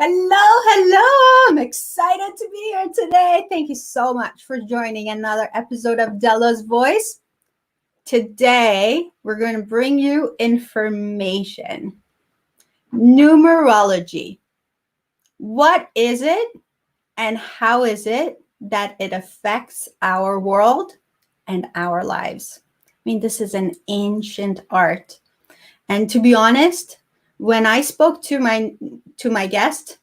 Hello. I'm excited to be here today. Thank you so much for joining another episode of Dela's Voice. Today, we're going to bring you information. Numerology. What is it and how is it that it affects our world and our lives? I mean, this is an ancient art. And to be honest, when I spoke to my guest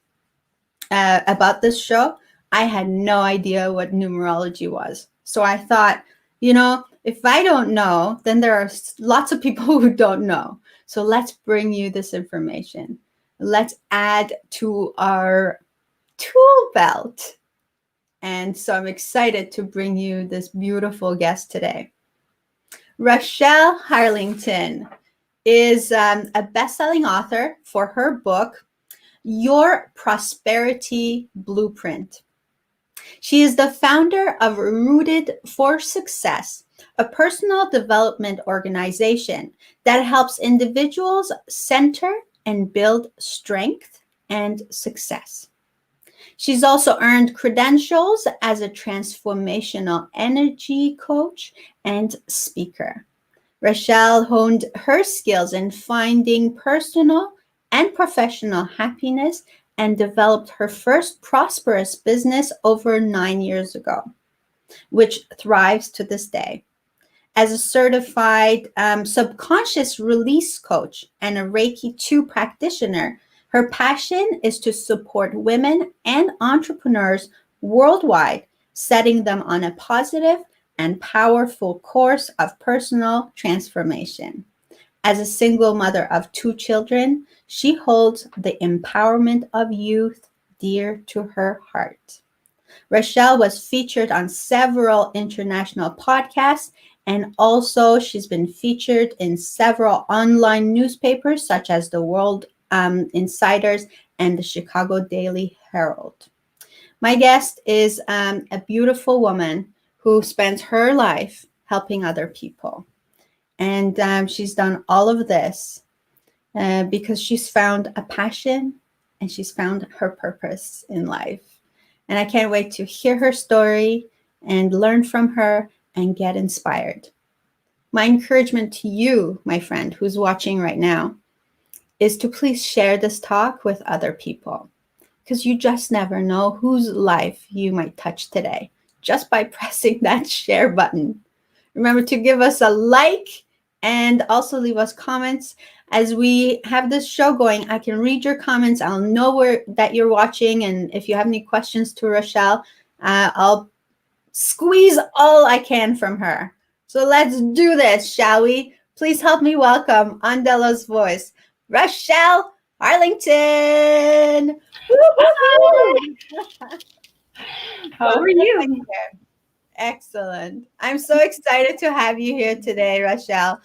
about this show, I had no idea what numerology was. So I thought, if I don't know, then there are lots of people who don't know. So let's bring you this information. Let's add to our tool belt. And so I'm excited to bring you this beautiful guest today. Raschell Harlingten is a best-selling author for her book, Your Prosperity Blueprint. She is the founder of Rooted for Success, a personal development organization that helps individuals center and build strength and success. She's also earned credentials as a transformational energy coach and speaker. Raschell honed her skills in finding personal and professional happiness and developed her first prosperous business over 9 years ago, which thrives to this day. As a certified subconscious release coach and a Reiki II practitioner, her passion is to support women and entrepreneurs worldwide, setting them on a positive and powerful course of personal transformation. As a single mother of 2 children, she holds the empowerment of youth dear to her heart. Raschell was featured on several international podcasts, and also she's been featured in several online newspapers such as the World Insiders and the Chicago Daily Herald. My guest is a beautiful woman who spends her life helping other people. And she's done all of this because she's found a passion and she's found her purpose in life. And I can't wait to hear her story and learn from her and get inspired. My encouragement to you, my friend, who's watching right now, is to please share this talk with other people, because you just never know whose life you might touch today just by pressing that share button. Remember to give us a like and also leave us comments. As we have this show going, I can read your comments. I'll know that you're watching. And if you have any questions to Raschell, I'll squeeze all I can from her. So let's do this, shall we? Please help me welcome on Dela's Voice, Raschell Harlingten. How are you? Excellent. I'm so excited to have you here today, Raschell.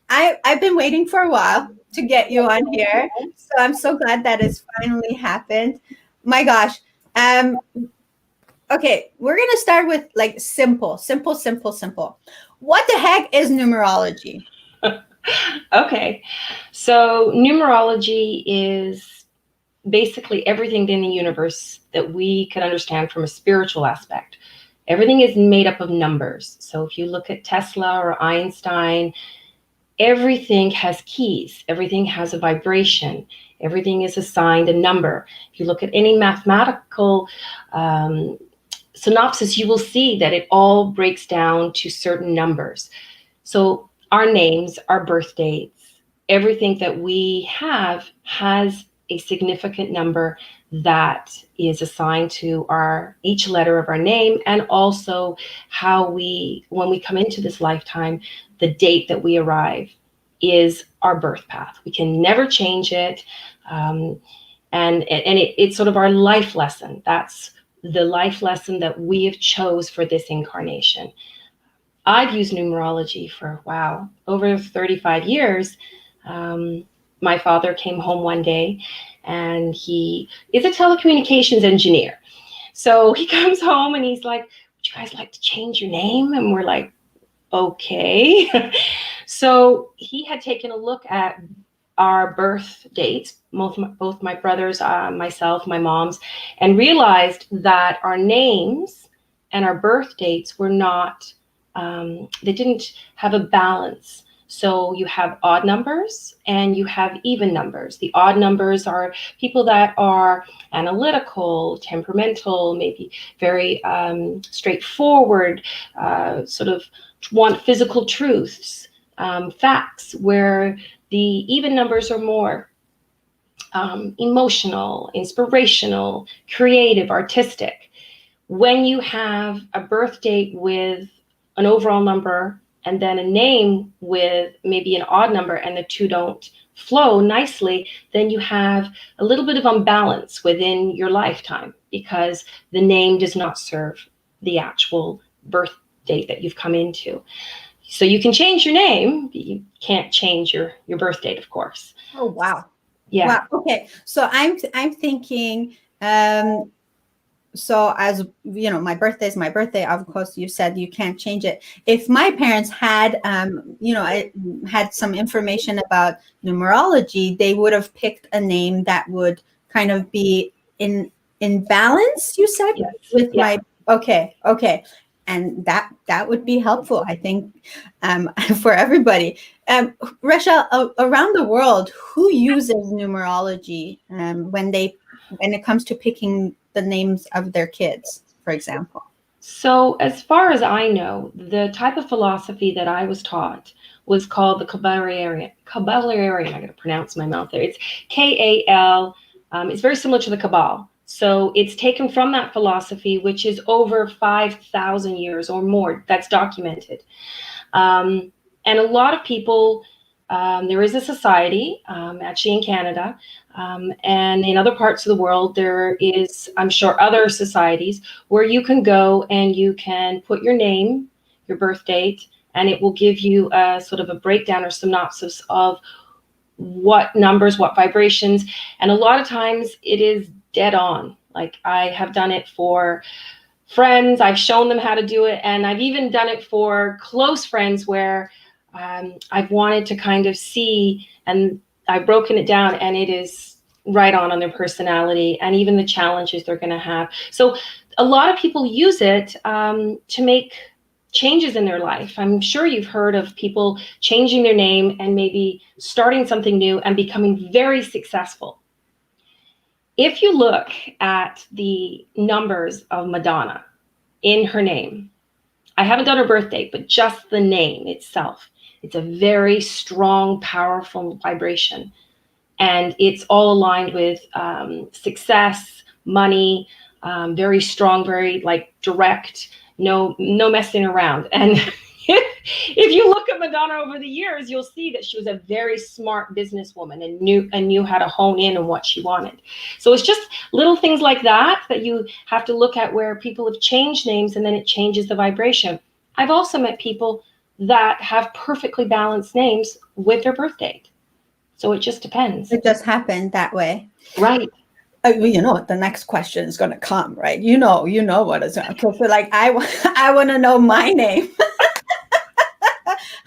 I've been waiting for a while to get you on here, so I'm so glad that it's finally happened. My gosh. Okay, we're going to start with like simple. What the heck is numerology? Okay, so numerology is basically everything in the universe that we can understand from a spiritual aspect. Everything is made up of numbers. So if you look at Tesla or Einstein, everything has keys. Everything has a vibration. Everything is assigned a number. If you look at any mathematical synopsis, you will see that it all breaks down to certain numbers. So our names, our birth dates, everything that we have has a significant number that is assigned to each letter of our name, and also when we come into this lifetime, the date that we arrive is our birth path. We can never change it. And it's sort of our life lesson. That's the life lesson that we have chose for this incarnation. I've used numerology for, over 35 years. My father came home one day and he is a telecommunications engineer. So he comes home and he's like, would you guys like to change your name? And we're like, okay. So he had taken a look at our birth dates, both my brothers, myself, my mom's, and realized that our names and our birth dates were not, they didn't have a balance. So you have odd numbers and you have even numbers. The odd numbers are people that are analytical, temperamental, maybe very straightforward, sort of want physical truths, facts, where the even numbers are more emotional, inspirational, creative, artistic. When you have a birth date with an overall number and then a name with maybe an odd number and the two don't flow nicely, then you have a little bit of unbalance within your lifetime because the name does not serve the actual birth date that you've come into. So you can change your name, but you can't change your birth date, of course. Oh, wow. Yeah. Wow. Okay. So I'm thinking, so as you know, my birthday is my birthday. Of course, you said you can't change it. If my parents had, I had some information about numerology, they would have picked a name that would kind of be in balance. You said Yes. with Yeah. my okay, and that would be helpful, I think, for everybody. Raschell, around the world, who uses numerology when it comes to picking the names of their kids, for example? So, as far as I know, the type of philosophy that I was taught was called the Kabbalion. Kabbalion, I got to pronounce my mouth there. It's Kal. It's very similar to the Kabbal. So it's taken from that philosophy, which is over 5,000 years or more. That's documented. And a lot of people, there is a society, actually in Canada, and in other parts of the world, there is, I'm sure, other societies where you can go and you can put your name, your birth date, and it will give you a sort of a breakdown or synopsis of what numbers, what vibrations. And a lot of times it is dead on. Like I have done it for friends, I've shown them how to do it, and I've even done it for close friends where I've wanted to kind of see, and I've broken it down, and it is right on their personality and even the challenges they're going to have. So a lot of people use it to make changes in their life. I'm sure you've heard of people changing their name and maybe starting something new and becoming very successful. If you look at the numbers of Madonna in her name, I haven't done her birth date, but just the name itself, it's a very strong, powerful vibration. And it's all aligned with success, money, very strong, very like direct, no messing around. And if you look at Madonna over the years, you'll see that she was a very smart businesswoman and knew how to hone in on what she wanted. So it's just little things like that you have to look at, where people have changed names and then it changes the vibration. I've also met people that have perfectly balanced names with their birth date. So it just depends. It just happened that way. Right. You know what the next question is going to come, right? You know what is going to come. So like, I want to know my name.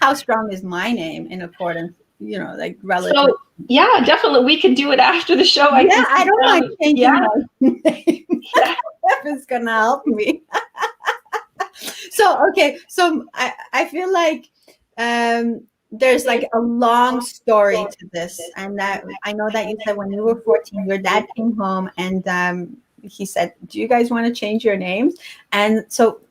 How strong is my name in accordance, like relative? So yeah, definitely. We could do it after the show. I don't mind changing my name. Yeah. If it's going to help me. So, okay. So I feel like there's like a long story to this. And I know that you said when you were 14, your dad came home and he said, do you guys want to change your names? And so,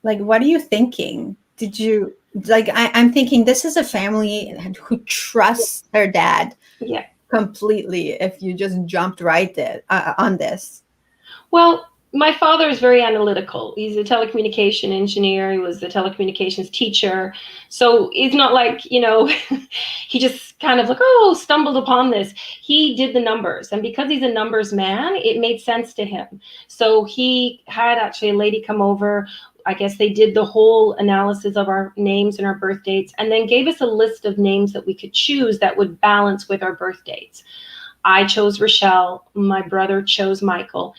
like, what are you thinking? Did you, like, I'm thinking this is a family who trusts their dad completely if you just jumped right there on this. Well, my father is very analytical. He's a telecommunication engineer. He was a telecommunications teacher. So it's not like, he just kind of like, stumbled upon this. He did the numbers. And because he's a numbers man, it made sense to him. So he had actually a lady come over. I guess they did the whole analysis of our names and our birth dates, and then gave us a list of names that we could choose that would balance with our birth dates. I chose Raschell. My brother chose Michael.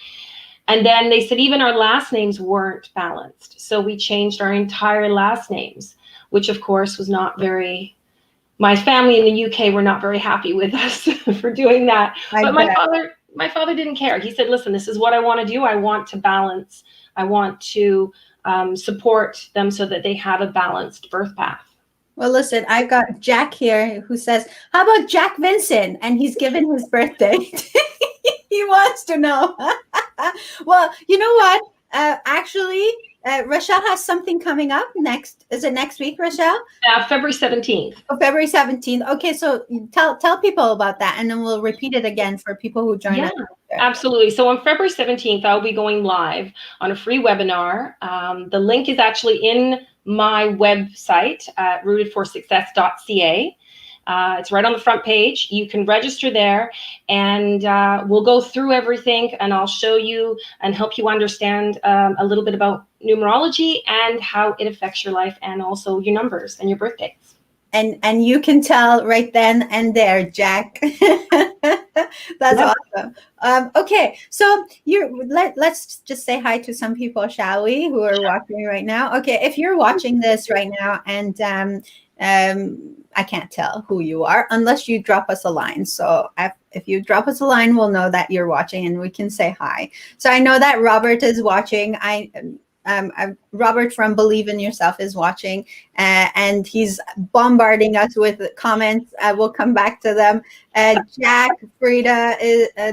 And then they said even our last names weren't balanced. So we changed our entire last names, which of course was not very My family in the UK were not very happy with us for doing that. But my father didn't care. He said, listen, this is what I want to do. I want to balance. I want to support them so that they have a balanced birth path. Well, listen, I've got Jack here who says, how about Jack Vincent? And he's given his birthday. He wants to know. Well, you know what? Actually, Raschell has something coming up next. Is it next week, Raschell? February 17th. Oh, February 17th. Okay, so tell people about that, and then we'll repeat it again for people who join us. Absolutely. So on February 17th, I'll be going live on a free webinar. The link is actually in my website at rootedforsuccess.ca. It's right on the front page. You can register there, and we'll go through everything, and I'll show you and help you understand a little bit about numerology and how it affects your life, and also your numbers and your birthdays. And you can tell right then and there, Jack. That's awesome. Okay, so let's just say hi to some people, shall we, who are watching right now. Okay, if you're watching this right now, and I can't tell who you are unless you drop us a line. So if you drop us a line, we'll know that you're watching and we can say hi. So I know that Robert is watching. Robert from Believe in Yourself is watching, and he's bombarding us with comments. We'll come back to them. Jack, Frida,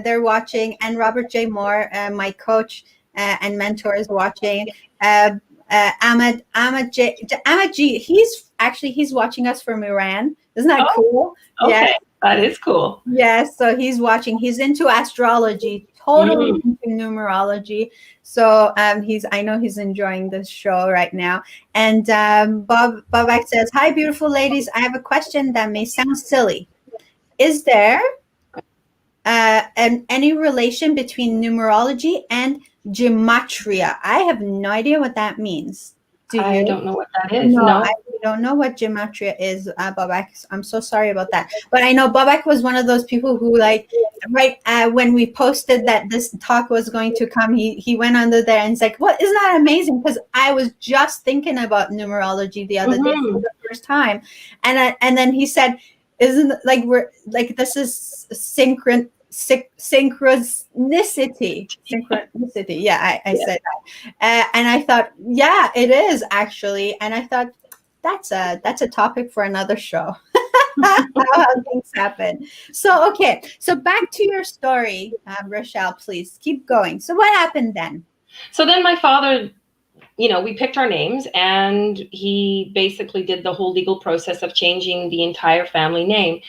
they're watching, and Robert J. Moore, my coach and mentor, is watching. Ahmed G, he's watching us from Iran. Isn't that cool? Okay, yes. That is cool. Yes, so he's watching. He's into astrology, totally into numerology. So I know he's enjoying this show right now. And Bobak says, "Hi, beautiful ladies. I have a question that may sound silly. Is there any relation between numerology and gematria?" I have no idea what that means. I don't know what that is. No, I don't know what gematria is, Babak. I'm so sorry about that. But I know Babak was one of those people who, like, right when we posted that this talk was going to come, he went under there and he's like, "What? Isn't that amazing?" Because I was just thinking about numerology the other day for the first time, and then he said, "Isn't like we're like this is synchronicity." Yeah, I said that, and I thought, yeah, it is actually, and I thought that's a topic for another show. How things happen. So okay, so back to your story, Raschell, please keep going. So what happened then? So then my father, we picked our names, and he basically did the whole legal process of changing the entire family name.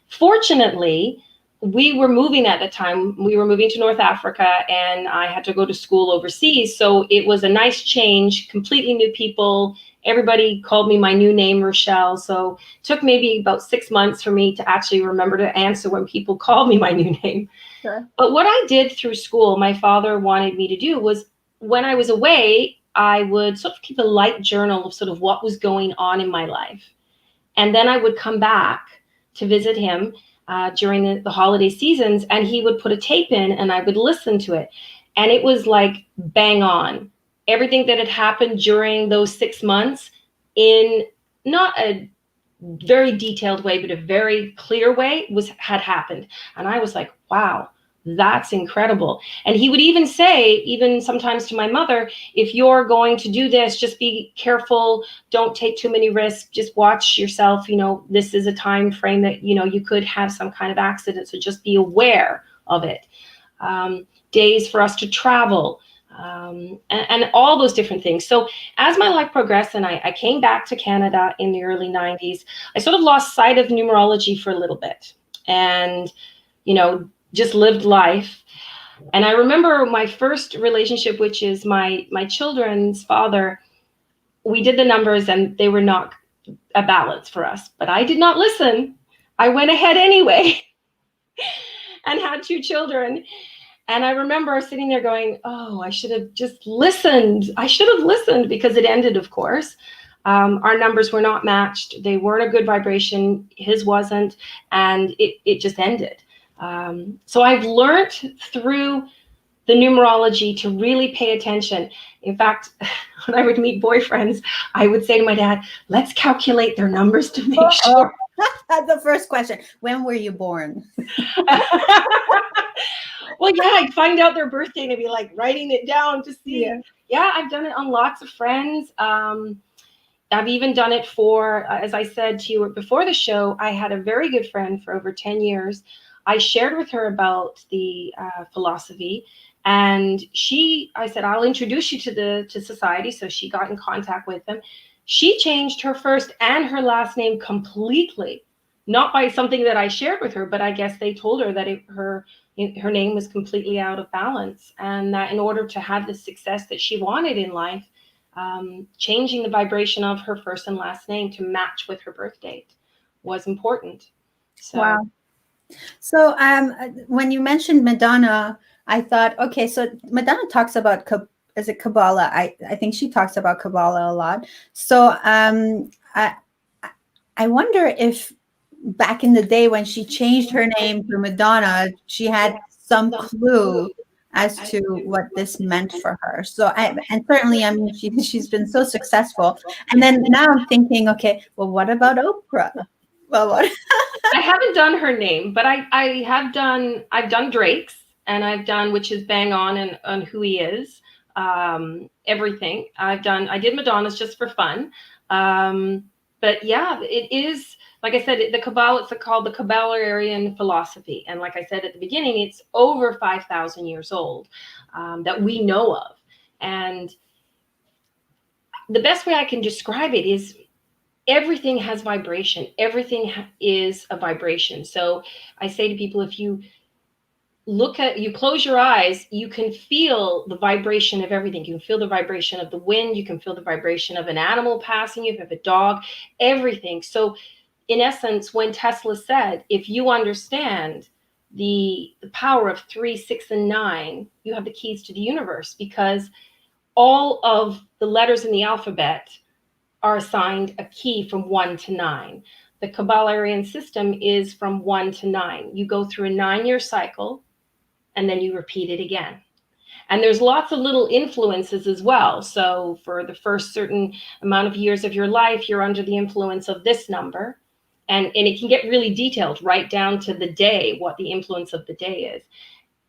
Fortunately, we were moving at the time. We were moving to North Africa, and I had to go to school overseas. So it was a nice change, completely new people. Everybody called me my new name, Raschell. So it took maybe about 6 months for me to actually remember to answer when people called me my new name. Sure. But what I did through school, my father wanted me to do, was when I was away, I would sort of keep a light journal of sort of what was going on in my life. And then I would come back to visit him during the holiday seasons, and he would put a tape in and I would listen to it. And it was like bang on. Everything that had happened during those 6 months, in not a very detailed way, but a very clear way, had happened. And I was like, wow, that's incredible. And he would even say, even sometimes to my mother, if you're going to do this, just be careful. Don't take too many risks. Just watch yourself. This is a time frame that, you could have some kind of accident. So just be aware of it. Days for us to travel, and all those different things. So as my life progressed and I came back to Canada in the early 90s, I sort of lost sight of numerology for a little bit, and, just lived life. And I remember my first relationship, which is my children's father. We did the numbers and they were not a balance for us, but I did not listen. I went ahead anyway and had 2 children. And I remember sitting there going, oh, I should have just listened. I should have listened, because it ended, of course. Our numbers were not matched. They weren't a good vibration. His wasn't. And it just ended. So I've learned through the numerology to really pay attention. In fact, when I would meet boyfriends, I would say to my dad, let's calculate their numbers to make sure. The first question, when were you born? Well, yeah, I'd find out their birthday and I'd be like writing it down to see. Yeah. Yeah, I've done it on lots of friends. I've even done it for, as I said to you before the show, I had a very good friend for over 10 years. I shared with her about the philosophy, and I said, I'll introduce you to society. So she got in contact with them. She changed her first and her last name completely, not by something that I shared with her, but I guess they told her that her name was completely out of balance, and that in order to have the success that she wanted in life, changing the vibration of her first and last name to match with her birth date was important. So, Wow. So when you mentioned Madonna, I thought, okay, so Madonna talks about is it Kabbalah? I think she talks about Kabbalah a lot. So I wonder if back in the day when she changed her name to Madonna, she had some clue as to what this meant for her. So and certainly, I mean, she's been so successful. And then now I'm thinking, okay, well, what about Oprah? Well, what? I haven't done her name, but I've done Drake's, and I've done, which is bang on who he is. Everything I did Madonna's just for fun. But yeah, it is, like I said, the Kabbalah, it's called the Kabbalarian philosophy. And like I said at the beginning, it's over 5,000 years old, that we know of. And the best way I can describe it is everything has vibration. Everything is a vibration. So I say to people, if you close your eyes, you can feel the vibration of everything. You can feel the vibration of the wind. You can feel the vibration of an animal passing you, if you have a dog, everything. So in essence, when Tesla said, if you understand the power of 3, 6, and 9, you have the keys to the universe, because all of the letters in the alphabet are assigned a key from 1 to 9. The Kabbalarian system is from 1 to 9. You go through a 9-year cycle, and then you repeat it again. And there's lots of little influences as well. So for the first certain amount of years of your life, you're under the influence of this number. And it can get really detailed right down to the day, what the influence of the day is.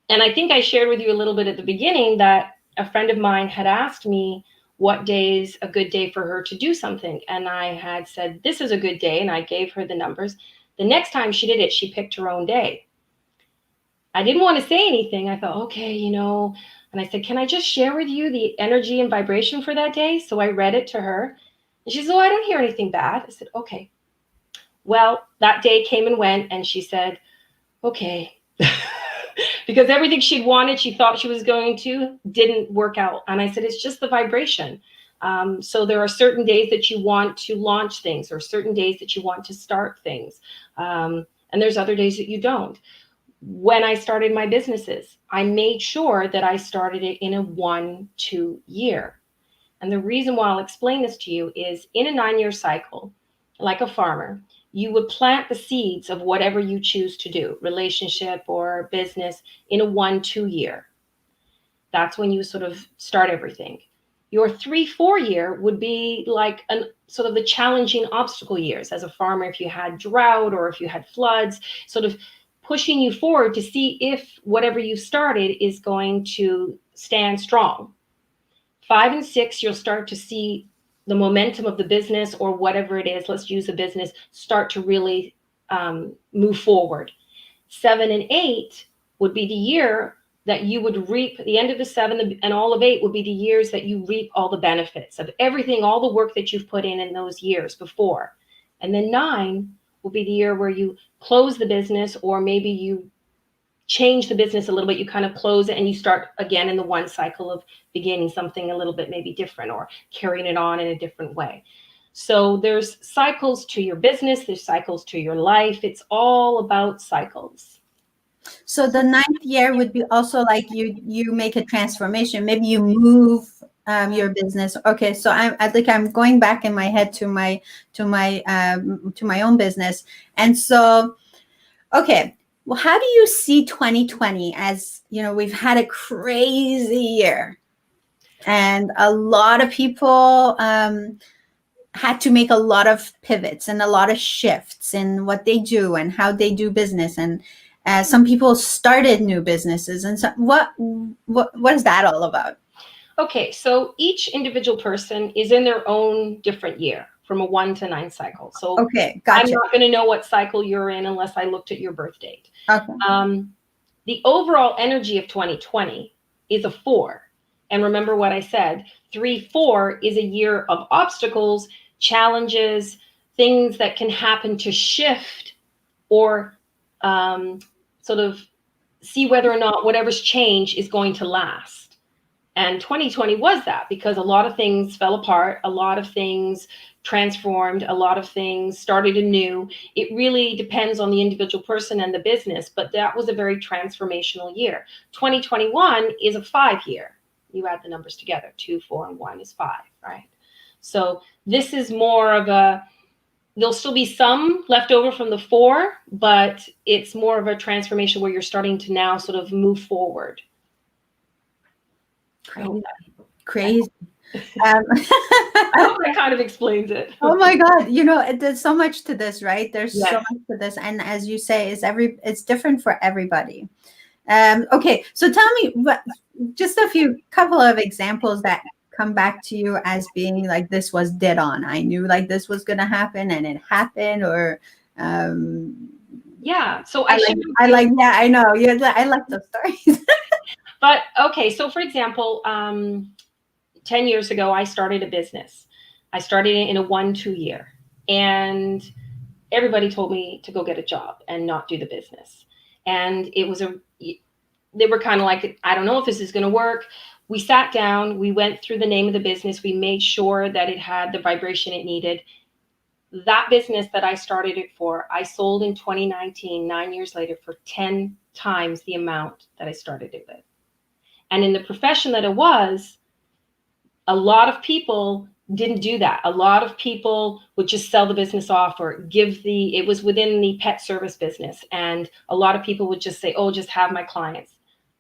And I think I shared with you a little bit at the beginning that a friend of mine had asked me what day is a good day for her to do something. And I had said, this is a good day. And I gave her the numbers. The next time she did it, she picked her own day. I didn't want to say anything. I thought, okay, and I said, can I just share with you the energy and vibration for that day? So I read it to her. And she said, oh, I don't hear anything bad. I said, okay. Well, that day came and went, and she said, okay. Because everything she'd wanted, she thought she was going to, didn't work out. And I said, it's just the vibration. So there are certain days that you want to launch things, or certain days that you want to start things. And there's other days that you don't. When I started my businesses, I made sure that I started it in a 1-2 year. And the reason why I'll explain this to you is, in a 9-year cycle, like a farmer, you would plant the seeds of whatever you choose to do, relationship or business, in a 1-2 year. That's when you sort of start everything. Your 3-4 year would be like sort of the challenging obstacle years. As a farmer, if you had drought or if you had floods, sort of pushing you forward to see if whatever you started is going to stand strong. 5 and 6, you'll start to see the momentum of the business, or whatever it is, let's use a business, start to really move forward. 7 and 8 would be the year that you would reap. The end of the 7 and all of 8 would be the years that you reap all the benefits of everything, all the work that you've put in those years before. And then 9 will be the year where you close the business, or maybe you change the business a little bit. You kind of close it and you start again in the one cycle of beginning something a little bit maybe different, or carrying it on in a different way. So there's cycles to your business, there's cycles to your life. It's all about cycles. So the 9th year would be also like you make a transformation. Maybe you move your business. Okay, so I think I'm going back in my head to my own business, and so okay. Well, how do you see 2020? As we've had a crazy year, and a lot of people had to make a lot of pivots and a lot of shifts in what they do and how they do business. And some people started new businesses. And so what is that all about? Okay, so each individual person is in their own different year from a 1 to 9 cycle. So Okay, I'm gotcha. not going to know what cycle you're in unless I looked at your birth date. Okay. The overall energy of 2020 is a 4. And remember what I said, 3-4 is a year of obstacles, challenges, things that can happen to shift or sort of see whether or not whatever's changed is going to last. And 2020 was that, because a lot of things fell apart, a lot of things transformed, a lot of things started anew. It really depends on the individual person and the business, but that was a very transformational year. 2021 is a 5 year. You add the numbers together, 2, 4, and 1 is 5, right? So this is more of a, there'll still be some left over from the 4, but it's more of a transformation where you're starting to now sort of move forward. Crazy. I hope that kind of explains it. Oh my God. There's so much to this, right? There's so Yes. much to this. And as you say, it's different for everybody. Okay. So tell me just a couple of examples that come back to you as being like, this was dead on. I knew like this was going to happen and it happened, or, yeah. So I know. Yeah. I like those stories. But okay. So for example, 10 years ago, I started a business. I started it in a 1-2 year, and everybody told me to go get a job and not do the business. And they were kind of like, I don't know if this is going to work. We sat down, we went through the name of the business. We made sure that it had the vibration it needed. That business that I started it for, I sold in 2019, 9 years later, for 10 times the amount that I started it with. And in the profession that it was, a lot of people didn't do that. A lot of people would just sell the business off or it was within the pet service business. And a lot of people would just say, oh, just have my clients.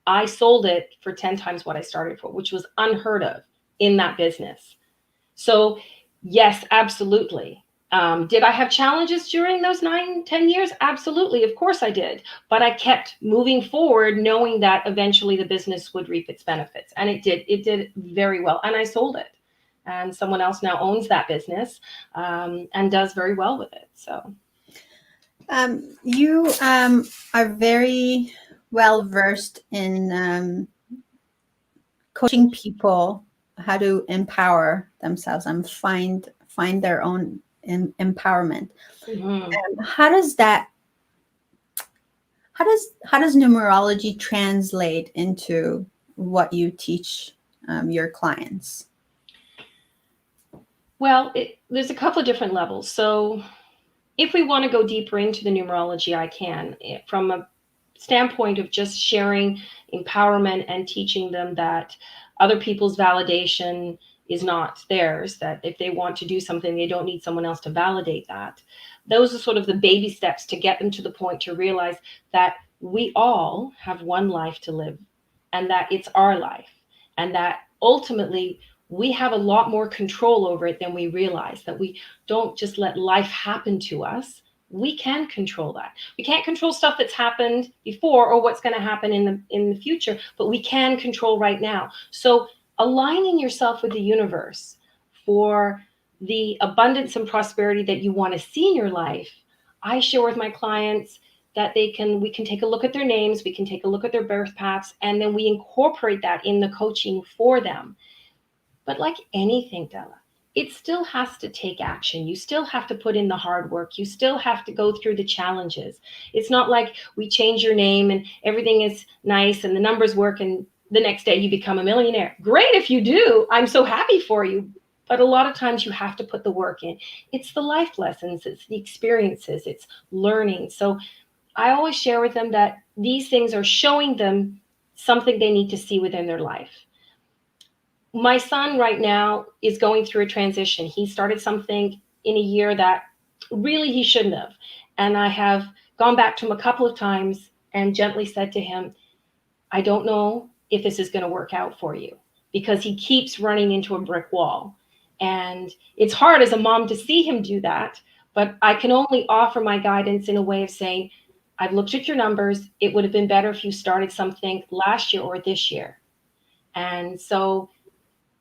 I sold it for 10 times what I started for, which was unheard of in that business. So yes, absolutely. Did I have challenges during those 9-10 years? Absolutely. Of course I did. But I kept moving forward, knowing that eventually the business would reap its benefits. And it did. It did very well. And I sold it. And someone else now owns that business and does very well with it. So you are very well versed in coaching people how to empower themselves and find their own empowerment. How does numerology translate into what you teach your clients? Well, there's a couple of different levels. So if we want to go deeper into the numerology, I can, from a standpoint of just sharing empowerment and teaching them that other people's validation is not theirs, that if they want to do something, they don't need someone else to validate that. Those are sort of the baby steps to get them to the point to realize that we all have one life to live, and that it's our life, and that ultimately we have a lot more control over it than we realize, that we don't just let life happen to us. We can control that. We can't control stuff that's happened before or what's going to happen in the future, but we can control right now. So aligning yourself with the universe for the abundance and prosperity that you want to see in your life, I share with my clients that we can take a look at their names, we can take a look at their birth paths, and then we incorporate that in the coaching for them. But like anything, Dela, it still has to take action. You still have to put in the hard work. You still have to go through the challenges. It's not like we change your name and everything is nice and the numbers work and the next day you become a millionaire. Great if you do. I'm so happy for you. But a lot of times you have to put the work in. It's the life lessons, it's the experiences, it's learning. So I always share with them that these things are showing them something they need to see within their life. My son right now is going through a transition. He started something in a year that really he shouldn't have. And I have gone back to him a couple of times and gently said to him, I don't know if this is going to work out for you, because he keeps running into a brick wall. And it's hard as a mom to see him do that, but I can only offer my guidance in a way of saying, I've looked at your numbers. It would have been better if you started something last year or this year. And so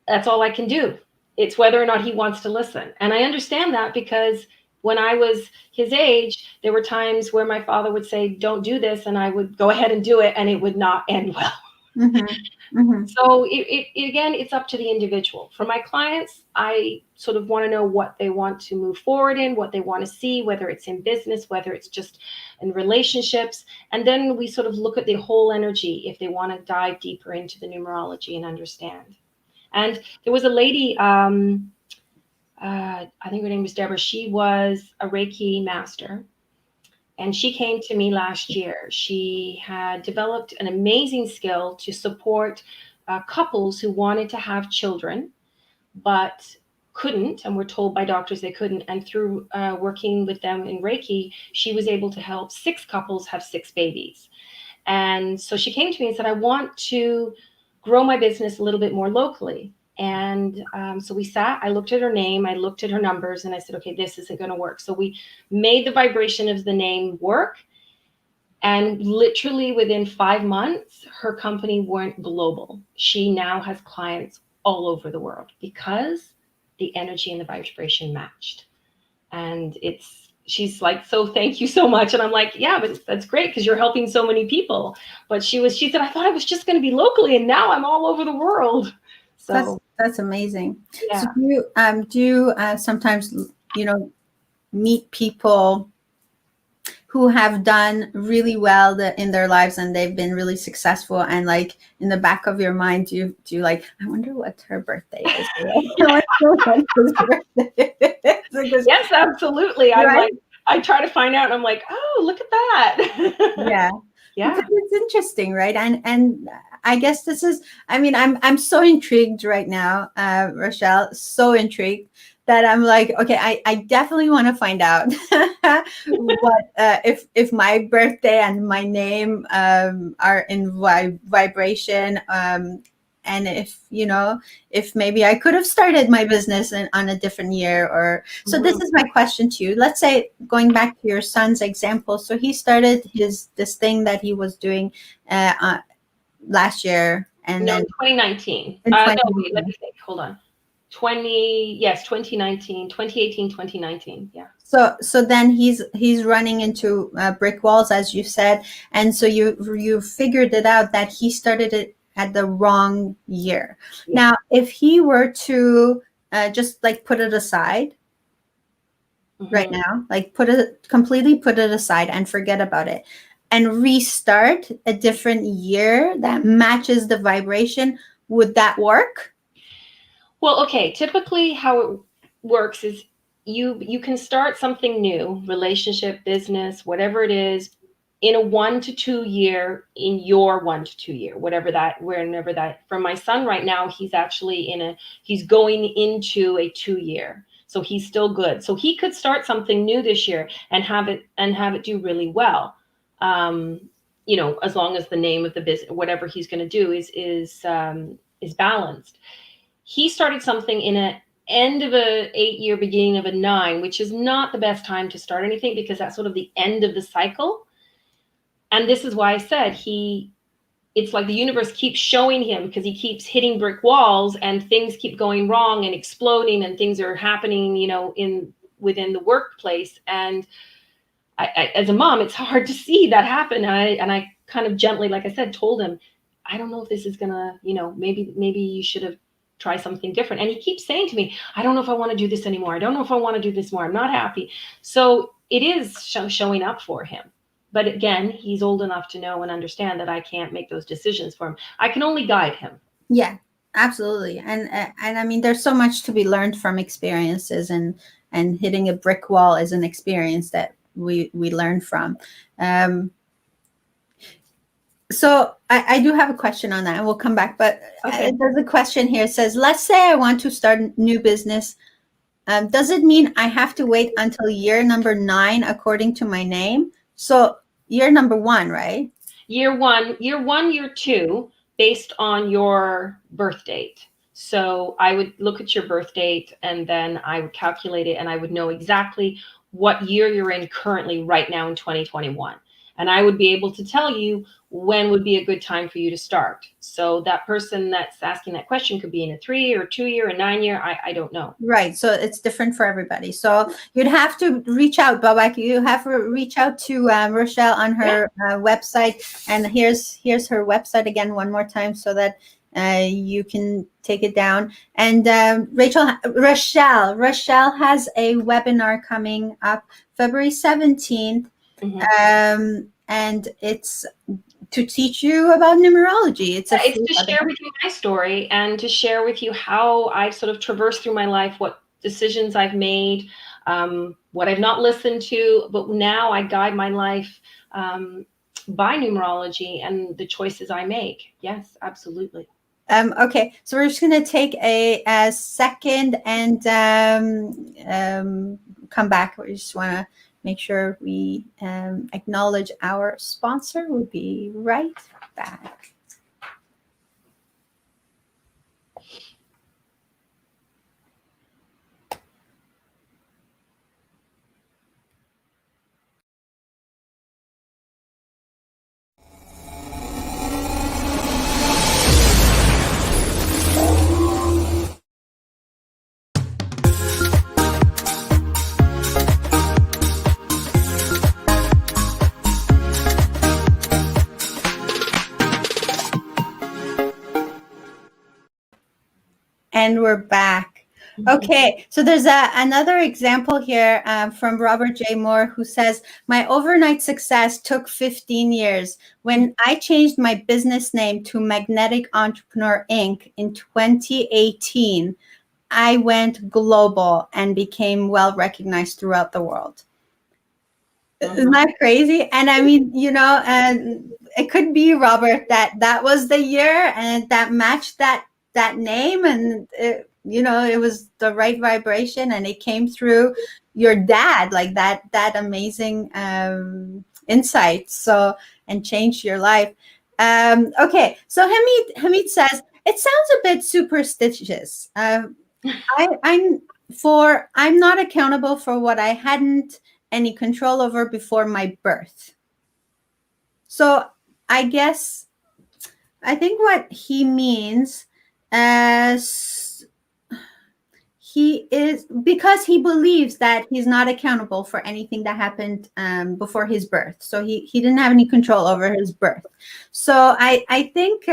that's all I can do. It's whether or not he wants to listen. And I understand that, because when I was his age, there were times where my father would say, don't do this. And I would go ahead and do it, and it would not end well. So again, it's up to the individual. For my clients, I sort of want to know what they want to move forward in, what they want to see, whether it's in business, whether it's just in relationships. And then we sort of look at the whole energy if they want to dive deeper into the numerology and understand. And there was a lady, I think her name was Deborah. She was a Reiki master. And she came to me last year. She had developed an amazing skill to support couples who wanted to have children, but couldn't, and were told by doctors they couldn't. And through working with them in Reiki, she was able to help 6 couples have 6 babies. And so she came to me and said, I want to grow my business a little bit more locally. And so we sat, I looked at her name, I looked at her numbers, and I said, okay, this isn't going to work. So we made the vibration of the name work. And literally within 5 months, her company went global. She now has clients all over the world because the energy and the vibration matched. And she's like, so thank you so much. And I'm like, yeah, but that's great because you're helping so many people. But she said, I thought I was just going to be locally, and now I'm all over the world. So that's amazing. Yeah. So do you sometimes, meet people who have done really well in their lives and they've been really successful, and like in the back of your mind, do you like, I wonder what her birthday is? Yes, absolutely. Right? I'm like, I try to find out, and I'm like, oh, look at that. Yeah. Yeah. Because it's interesting, right? And I guess this is, I mean, I'm so intrigued right now, Raschell, so intrigued that I'm like, okay, I definitely want to find out what if my birthday and my name are in vibration, and if maybe I could have started my business on a different year. Or so this is my question to you. Let's say, going back to your son's example, so he started this thing that he was doing last year, and No, then 2019. in No, 2019. wait, let me think. Hold on. 2019, 2018, 2019. Yeah. So then he's running into brick walls, as you said, and so you figured it out that he started it at the wrong year. Yeah. Now, if he were to just like put it aside right now, like completely put it aside and forget about it, and restart a different year that matches the vibration, would that work? Well, okay. Typically, how it works is you can start something new, relationship, business, whatever it is, in a 1 to 2 year, in your 1 to 2 year, whenever that. For my son right now, he's actually he's going into a 2 year, so he's still good. So he could start something new this year and have it do really well. As long as the name of the business, whatever he's going to do, is balanced. He started something in an end of a 8-year, beginning of a 9, which is not the best time to start anything, because that's sort of the end of the cycle. And this is why I said it's like the universe keeps showing him, because he keeps hitting brick walls and things keep going wrong and exploding, and things are happening, within the workplace. And I, as a mom, it's hard to see that happen. And I kind of gently, like I said, told him, I don't know if this is gonna, maybe you should have try something different. And he keeps saying to me, I don't know if I want to do this anymore. I don't know if I want to do this more. I'm not happy. So it is showing up for him. But again, he's old enough to know and understand that I can't make those decisions for him. I can only guide him. Yeah, absolutely. And I mean, there's so much to be learned from experiences, and hitting a brick wall is an experience that we learn from. So I do have a question on that, and we'll come back. But Okay. there's a question here. It says, let's say I want to start a new business. Does it mean I have to wait until year number 9 according to my name? So year number 1, right? Year 1, year 2, based on your birth date. So I would look at your birth date, and then I would calculate it, and I would know exactly what year you're in currently right now in 2021. And I would be able to tell you when would be a good time for you to start. So that person that's asking that question could be in a 3 or 2 year, a 9 year. I don't know. Right. So it's different for everybody. So you'd have to reach out, Babak. You have to reach out to Raschell on her website. And here's her website again one more time so that you can take it down. And Raschell has a webinar coming up February 17th. And it's to teach you about numerology. It's to share with you my story and to share with you how I've sort of traversed through my life, what decisions I've made, what I've not listened to, but now I guide my life by numerology and the choices I make. Yes, absolutely. Okay, so we're just going to take a second and come back. We just want to make sure we acknowledge our sponsor. We'll be right back. And we're back. Okay, so there's another example here from Robert J. Moore, who says, my overnight success took 15 years. When I changed my business name to Magnetic Entrepreneur Inc. in 2018, I went global and became well recognized throughout the world. Isn't that crazy? And I mean, it could be, Robert, that was the year and that matched that name, and it was the right vibration, and it came through your dad, like that amazing insight, so, and changed your life. Okay, so Hamid says it sounds a bit superstitious. I'm not accountable for what I hadn't any control over before my birth. So I think what he means as he is, because he believes that he's not accountable for anything that happened before his birth. So he didn't have any control over his birth. So I think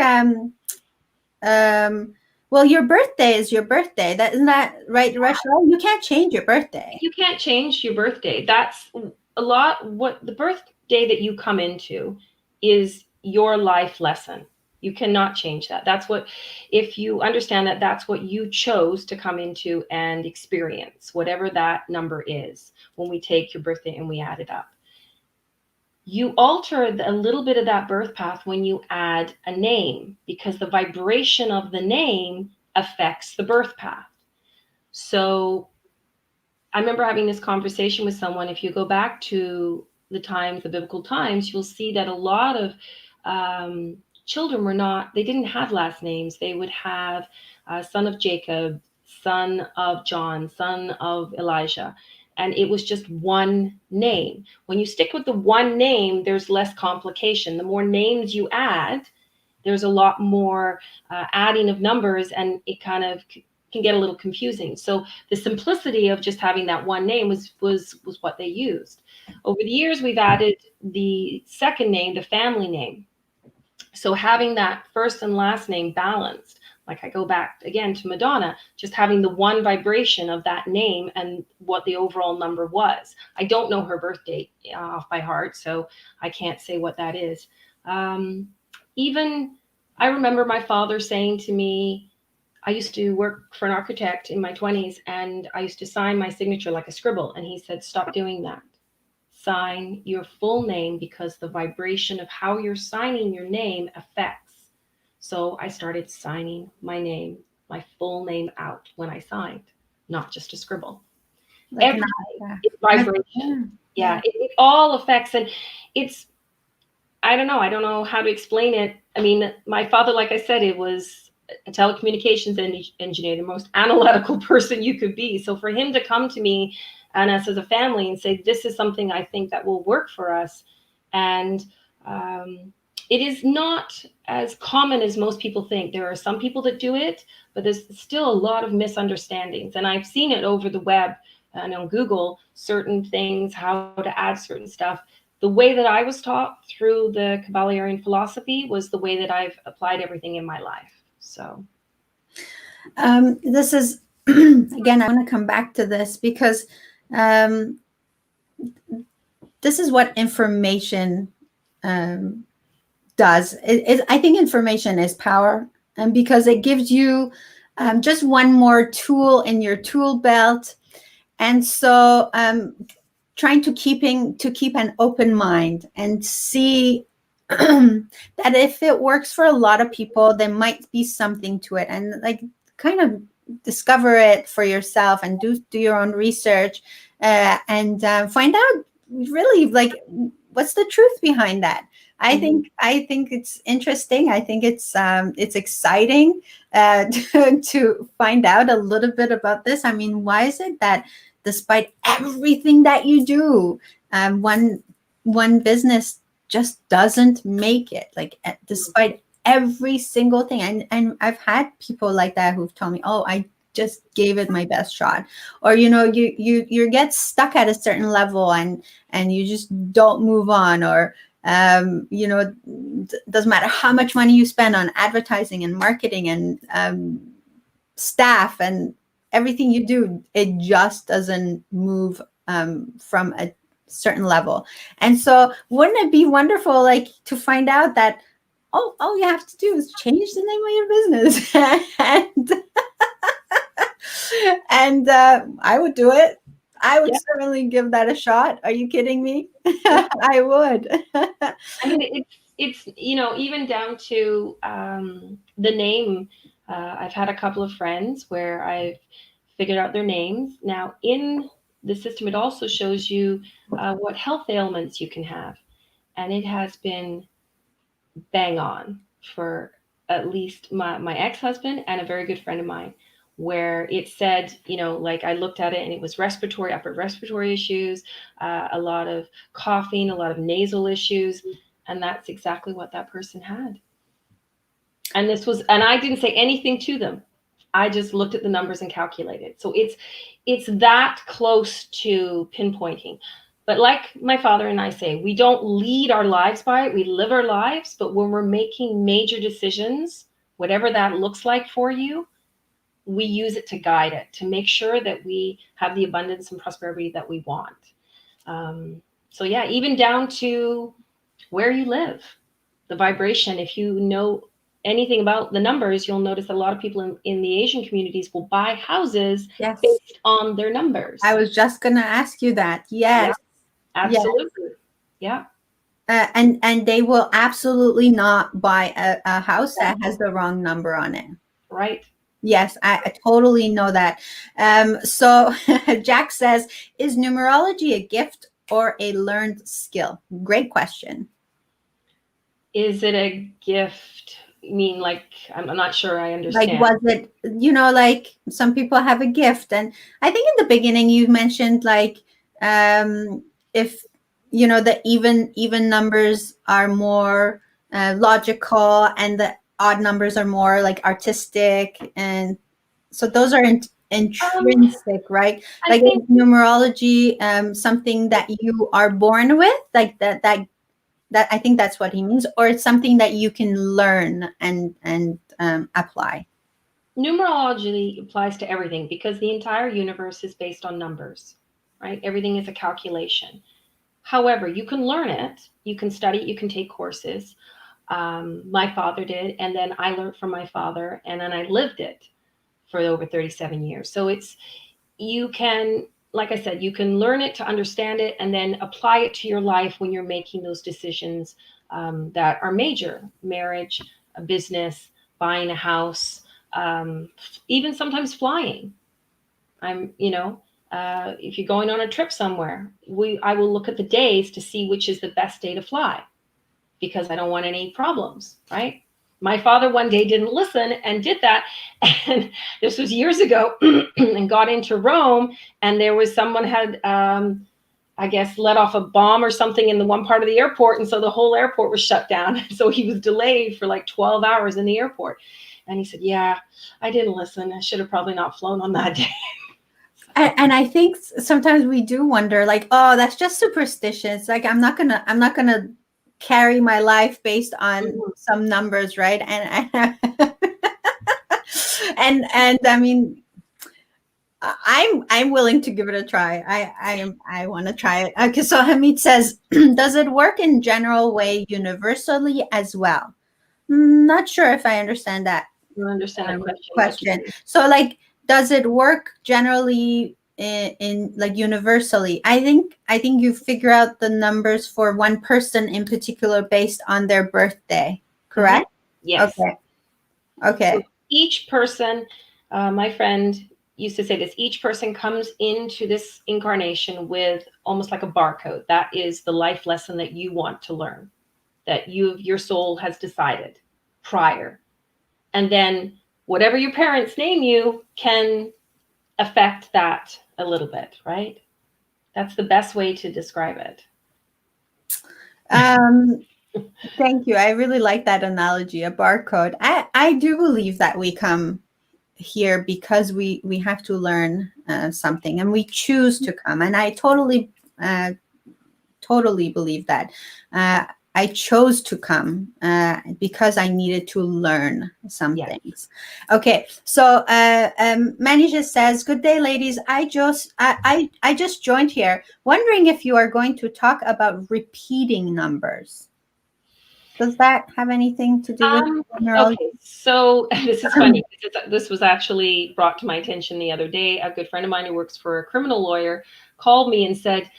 well, your birthday is your birthday. Isn't that right, Raschell? You can't change your birthday. You can't change your birthday. That's a lot. What the birthday that you come into is your life lesson. You cannot change that. That's what, if you understand that, that's what you chose to come into and experience, whatever that number is, when we take your birthday and we add it up. You alter a little bit of that birth path when you add a name, because the vibration of the name affects the birth path. So I remember having this conversation with someone. If you go back to the biblical times, you'll see that a lot of children they didn't have last names. They would have son of Jacob, son of John, son of Elijah. And it was just one name. When you stick with the one name, there's less complication. The more names you add, there's a lot more adding of numbers, and it kind of can get a little confusing. So the simplicity of just having that one name was what they used. Over the years, we've added the second name, the family name. So having that first and last name balanced, like I go back again to Madonna, just having the one vibration of that name and what the overall number was. I don't know her birth date off by heart, so I can't say what that is. Even I remember my father saying to me, I used to work for an architect in my 20s, and I used to sign my signature like a scribble. And he said, stop doing that. Sign your full name, because the vibration of how you're signing your name affects. So I started signing my name, my full name out when I signed, not just a scribble. Like it's vibration. Yeah, it all affects. And I don't know how to explain it. I mean, my father, like I said, it was a telecommunications engineer, the most analytical person you could be. So for him to come to me and us as a family and say, this is something I think that will work for us. And it is not as common as most people think. There are some people that do it, but there's still a lot of misunderstandings. And I've seen it over the web and on Google, certain things, how to add certain stuff. The way that I was taught through the Kabbalion philosophy was the way that I've applied everything in my life. So this is, again, I want to come back to this because this is what information does. I think information is power, and because it gives you just one more tool in your tool belt. And so trying to keep an open mind and see that if it works for a lot of people, there might be something to it, and like kind of discover it for yourself and do your own research and find out really like what's the truth behind that. I think it's interesting. I think it's exciting to find out a little bit about this. I mean, why is it that despite everything that you do, one business just doesn't make it? Like despite every single thing, and I've had people like that who've told me, "Oh, I just gave it my best shot," or you get stuck at a certain level and you just don't move on, or doesn't matter how much money you spend on advertising and marketing and staff and everything you do, it just doesn't move from a certain level. And so wouldn't it be wonderful like to find out that all you have to do is change the name of your business and I would do it. I would certainly give that a shot. Are you kidding me? I would. I mean, it's even down to the name. I've had a couple of friends where I've figured out their names. Now, in the system, it also shows you what health ailments you can have. And it has been bang on for at least my ex-husband and a very good friend of mine, where it said, like I looked at it and it was upper respiratory issues, a lot of coughing, a lot of nasal issues. And that's exactly what that person had. And I didn't say anything to them. I just looked at the numbers and calculated. So it's that close to pinpointing. But like my father and I say, we don't lead our lives by it. We live our lives. But when we're making major decisions, whatever that looks like for you, we use it to guide it, to make sure that we have the abundance and prosperity that we want. So yeah, even down to where you live, the vibration. If you know anything about the numbers, you'll notice that a lot of people in the Asian communities will buy houses based on their numbers. I was just going to ask you that. Yes. Yeah, absolutely. Yeah. And they will absolutely not buy a house that has the wrong number on it. Right. Yes, I totally know that. So Jack says, is numerology a gift or a learned skill? Great question. Is it a gift? I mean, like, I'm not sure I understand. Like, was it, like some people have a gift. And I think in the beginning you mentioned like, if, the even numbers are more logical and the odd numbers are more like artistic. And so those are intrinsic, right? Like numerology, something that you are born with, like that I think that's what he means, or it's something that you can learn and apply. Numerology applies to everything because the entire universe is based on numbers, right? Everything is a calculation. However, you can learn it, you can study it, you can take courses. My father did, and then I learned from my father, and then I lived it for over 37 years. So you can, like I said, you can learn it to understand it and then apply it to your life when you're making those decisions that are major: marriage, a business, buying a house, even sometimes flying. If you're going on a trip somewhere, I will look at the days to see which is the best day to fly, because I don't want any problems, right? My father one day didn't listen and did that. And this was years ago, and got into Rome. And there was someone had, I guess, let off a bomb or something in the one part of the airport. And so the whole airport was shut down. So he was delayed for like 12 hours in the airport. And he said, yeah, I didn't listen. I should have probably not flown on that day. And I think sometimes we do wonder, like, oh, that's just superstitious. Like, I'm not gonna carry my life based on some numbers, right? And I mean, I'm willing to give it a try. I want to try it. Okay, so Hamid says, does it work in general way universally as well? Not sure if I understand that I don't understand the question. So, like, does it work generally in like universally? I think you figure out the numbers for one person in particular based on their birthday, correct? Mm-hmm. Yes. Okay. So each person, my friend used to say this, each person comes into this incarnation with almost like a barcode. That is the life lesson that you want to learn, that your soul has decided prior. And then whatever your parents name you can affect that a little bit, right? That's the best way to describe it. Thank you. I really like that analogy, a barcode. I do believe that we come here because we have to learn something, and we choose to come. And I totally believe that. I chose to come because I needed to learn some things. Okay, so Manny just says, "Good day, ladies. I just joined here, wondering if you are going to talk about repeating numbers. Does that have anything to do with numerology?" Okay, so this is funny. This was actually brought to my attention the other day. A good friend of mine who works for a criminal lawyer called me and said,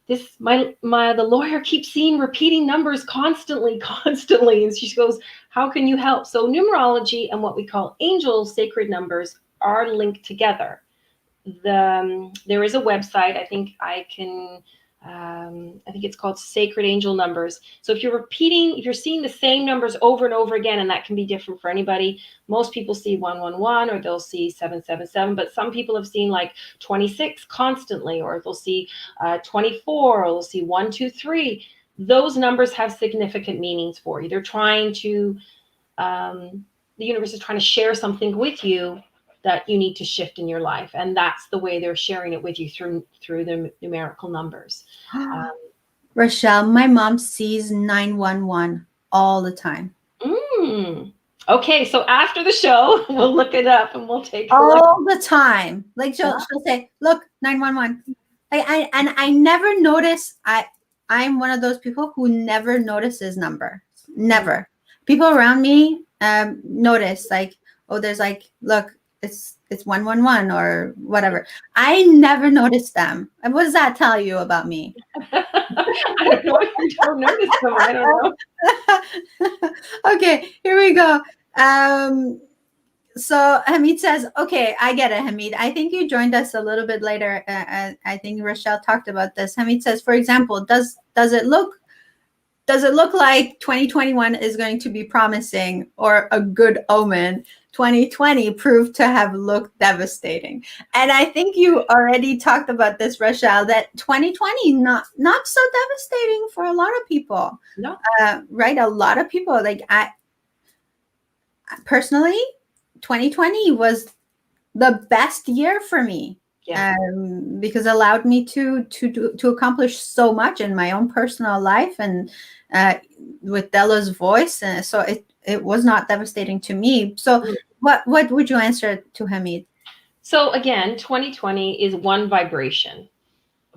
the lawyer keeps seeing repeating numbers constantly. And she goes, how can you help? So numerology and what we call angel sacred numbers are linked together. There is a website, I think it's called Sacred Angel Numbers. So if you're seeing the same numbers over and over again, and that can be different for anybody. Most people see 111, or they'll see 777, but some people have seen like 26 constantly, or they'll see 24, or they'll see 123. Those numbers have significant meanings for you. They're trying to, the universe is trying to share something with you that you need to shift in your life, and that's the way they're sharing it with you, through the numerical numbers. Raschell, my mom sees 911 all the time. Okay, so after the show, we'll look it up and we'll take a look. All the time. Like she'll say, "Look, 911." I never notice. I'm one of those people who never notices number. Never. People around me notice, like, oh, there's like, look, it's 111 or whatever. I never notice them. And what does that tell you about me? I don't know if you don't notice them. I don't know. Okay, here we go. So Hamid says, okay, I get it, Hamid. I think you joined us a little bit later. I think Raschell talked about this. Hamid says, for example, does it look like 2021 is going to be promising or a good omen? 2020 proved to have looked devastating. And I think you already talked about this, Raschell, that 2020 not so devastating for a lot of people. No. Right? A lot of people, like, I personally, 2020 was the best year for me. Yeah. Because it allowed me to accomplish so much in my own personal life, and with Dela's voice, and so it was not devastating to me. So what would you answer to Hamid? So again, 2020 is one vibration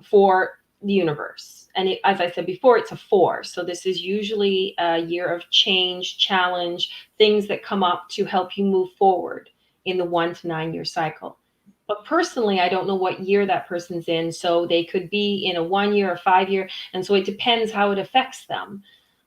for the universe, and as I said before, it's a 4. So this is usually a year of change, challenge, things that come up to help you move forward in the 1 to 9 year cycle. But personally, I don't know what year that person's in. So they could be in a 1 year or 5 year. And so it depends how it affects them.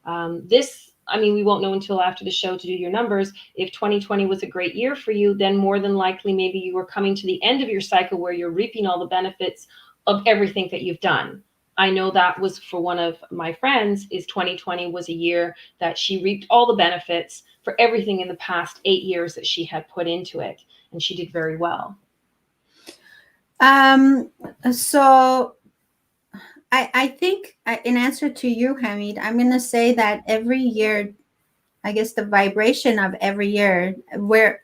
We won't know until after the show to do your numbers. If 2020 was a great year for you, then more than likely, maybe you were coming to the end of your cycle where you're reaping all the benefits of everything that you've done. I know that was for one of my friends, is 2020 was a year that she reaped all the benefits for everything in the past 8 years that she had put into it, and she did very well. So I think in answer to you, Hamid, I'm going to say that every year, I guess the vibration of every year, where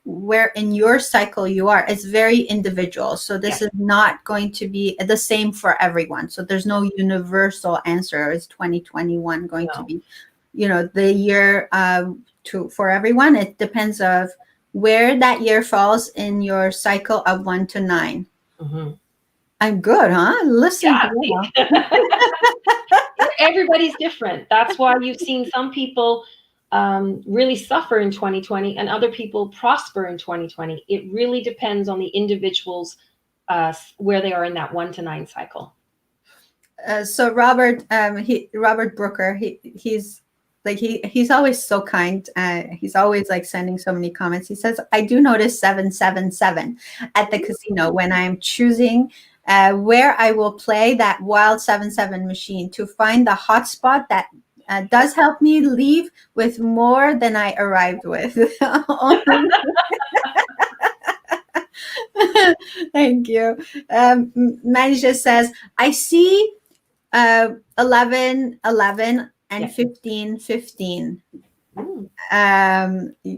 in your cycle you are, is very individual. So this is not going to be the same for everyone. So there's no universal answer. Is 2021 going to be, the year for everyone? It depends of where that year falls in your cycle of 1 to 9. Mm-hmm. I'm good, huh? Listen. Yeah. Everybody's different. That's why you've seen some people really suffer in 2020 and other people prosper in 2020. It really depends on the individuals where they are in that 1 to 9 cycle. So Robert, Robert Brooker, he's like he's always so kind. He's always like sending so many comments. He says, I do notice 777 at the casino when I'm choosing where I will play that wild 77 machine to find the hotspot that does help me leave with more than I arrived with. Thank you. Manny just says, I see 11 11 and 15 15.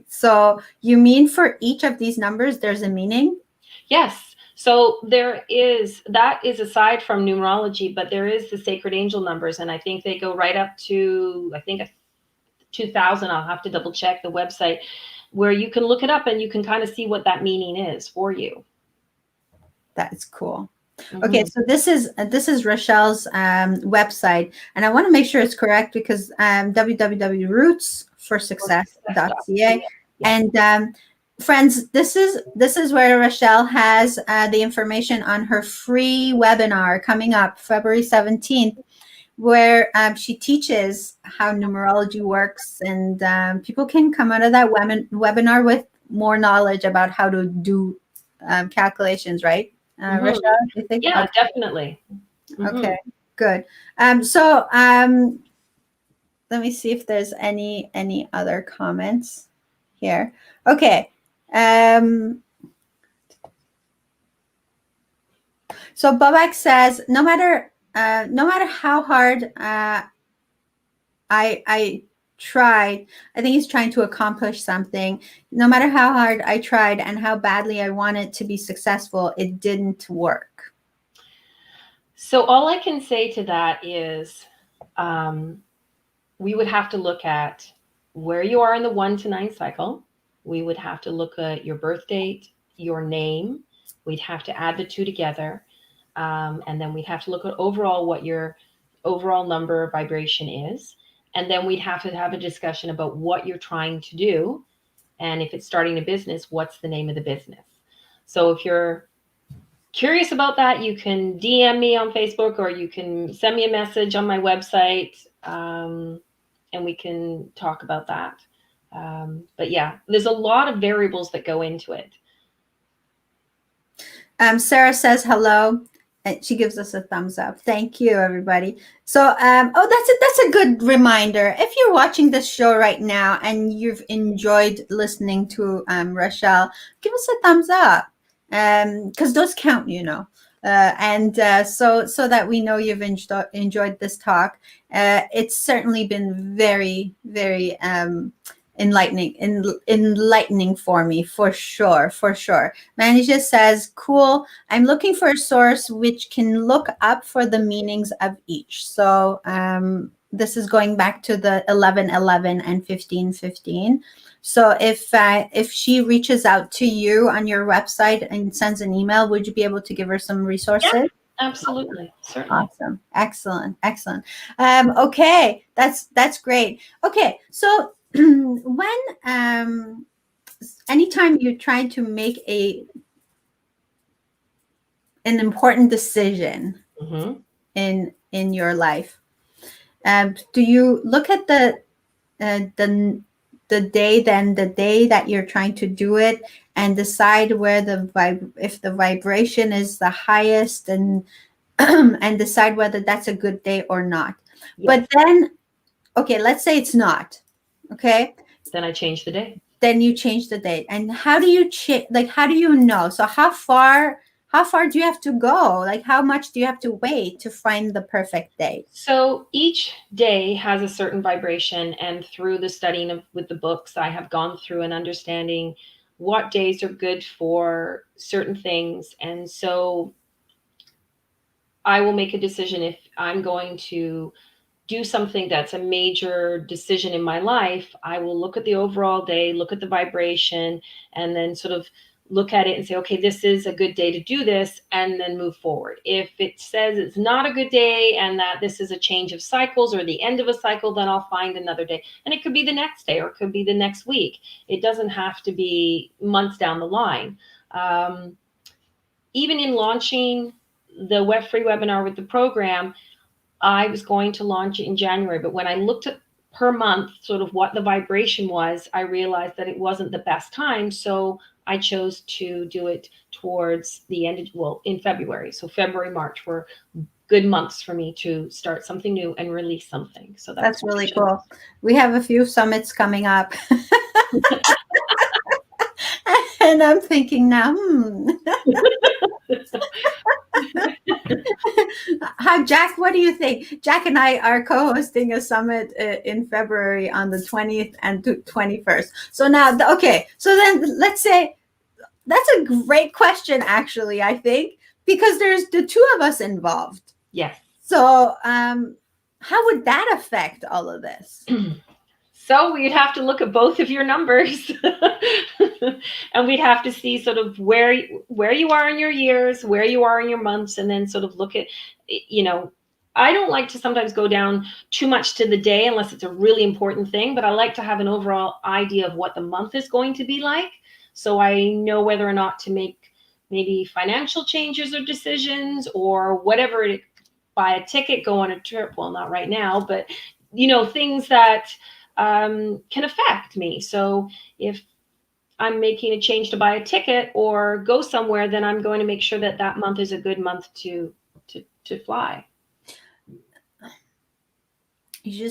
So you mean for each of these numbers there's a meaning? Yes. So that is aside from numerology, but there is the sacred angel numbers, and I think they go right up to 2000. I'll have to double check the website, where you can look it up and you can kind of see what that meaning is for you. That is cool. Mm-hmm. Okay, so this is Raschell's website, and I want to make sure it's correct because www.rootsforsuccess.ca. And friends, this is where Raschell has the information on her free webinar coming up February 17th, where she teaches how numerology works, and people can come out of that webinar with more knowledge about how to do calculations, right? Raschell, you think? Yeah, okay. Definitely. Okay, good. So let me see if there's any other comments here. Okay. So Babak says, no matter how hard I tried, I think he's trying to accomplish something. No matter how hard I tried and how badly I wanted to be successful, it didn't work. So all I can say to that is we would have to look at where you are in the 1 to 9 cycle. We would have to look at your birth date, your name. We'd have to add the two together. And then we'd have to look at overall what your overall number vibration is. And then we'd have to have a discussion about what you're trying to do. And if it's starting a business, what's the name of the business? So if you're curious about that, you can DM me on Facebook, or you can send me a message on my website, and we can talk about that. But yeah, there's a lot of variables that go into it. Sarah says hello, and she gives us a thumbs up. Thank you, everybody. So, that's a good reminder. If you're watching this show right now and you've enjoyed listening to Raschell, give us a thumbs up, because those count, and so that we know you've enjoyed this talk. It's certainly been very, very enlightening for me, for sure. Manny just says, cool. I'm looking for a source which can look up for the meanings of each. So this is going back to the 11:11 and 15:15. So if she reaches out to you on your website and sends an email, would you be able to give her some resources? Yeah, absolutely. Certainly. Awesome. Excellent. Okay, that's great. Okay, so when anytime you're trying to make an important decision in your life, do you look at the day that you're trying to do it and decide where if the vibration is the highest, and and decide whether that's a good day or not? Yes. But then, okay, let's say it's not. Okay, Then I change the day. Then you change the date. And how do you how do you know? So how far do you have to go? Like how much do you have to wait to find the perfect date? So each day has a certain vibration, and through the studying with the books, I have gone through and understanding what days are good for certain things. And so I will make a decision if I'm going to do something that's a major decision in my life. I will look at the overall day, look at the vibration, and then sort of look at it and say, okay, this is a good day to do this, and then move forward. If it says it's not a good day and that this is a change of cycles or the end of a cycle, then I'll find another day. And it could be the next day or it could be the next week. It doesn't have to be months down the line. Even in launching the free webinar with the program, I was going to launch it in January, but when I looked at per month, sort of what the vibration was, I realized that it wasn't the best time. So I chose to do it towards the end of, in February. So February, March were good months for me to start something new and release something. So that's really cool. We have a few summits coming up. And I'm thinking now, Hi, Jack. What do you think? Jack and I are co-hosting a summit in February on the 20th and 21st. So now, okay. So then let's say that's a great question, actually, I think, because there's the two of us involved. Yes. So how would that affect all of this? So we'd have to look at both of your numbers and we'd have to see sort of where you are in your years, where you are in your months, and then sort of look at, I don't like to sometimes go down too much to the day unless it's a really important thing, but I like to have an overall idea of what the month is going to be like. So I know whether or not to make maybe financial changes or decisions or whatever, buy a ticket, go on a trip. Well, not right now, but things that can affect me. So if I'm making a change to buy a ticket or go somewhere, then I'm going to make sure that that month is a good month to fly. You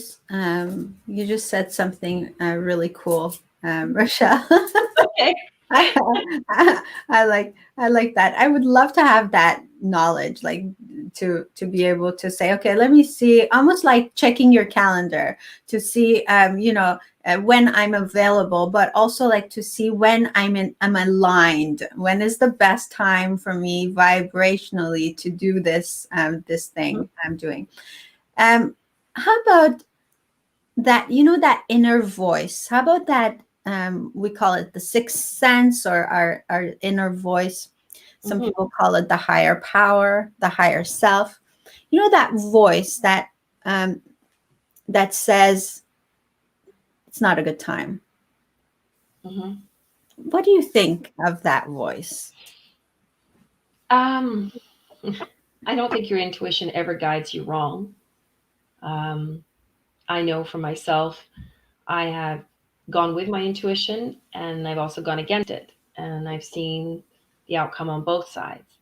just said something really cool, Raschell. Okay. I like that. I would love to have that knowledge, like to be able to say, okay, let me see, almost like checking your calendar to see, when I'm available, but also like to see when I'm aligned. When is the best time for me vibrationally to do this this thing I'm doing? How about that? That inner voice. How about that? We call it the sixth sense or our inner voice. Some people call it the higher power, the higher self. That voice that that says it's not a good time. What do you think of that voice? I don't think your intuition ever guides you wrong. I know for myself, I have gone with my intuition and I've also gone against it. And I've seen the outcome on both sides.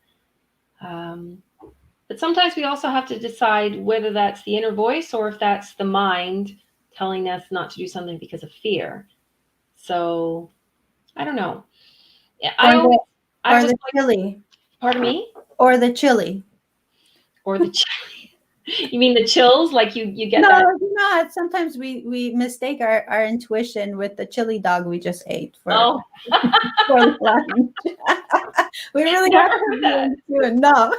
But sometimes we also have to decide whether that's the inner voice or if that's the mind telling us not to do something because of fear. So I don't know. Or the chili. Pardon me? Or the chili. Or the chili. You mean the chills? Like you get no, that? No, sometimes we mistake our intuition with the chili dog we just ate for, for lunch. We really never heard that. No.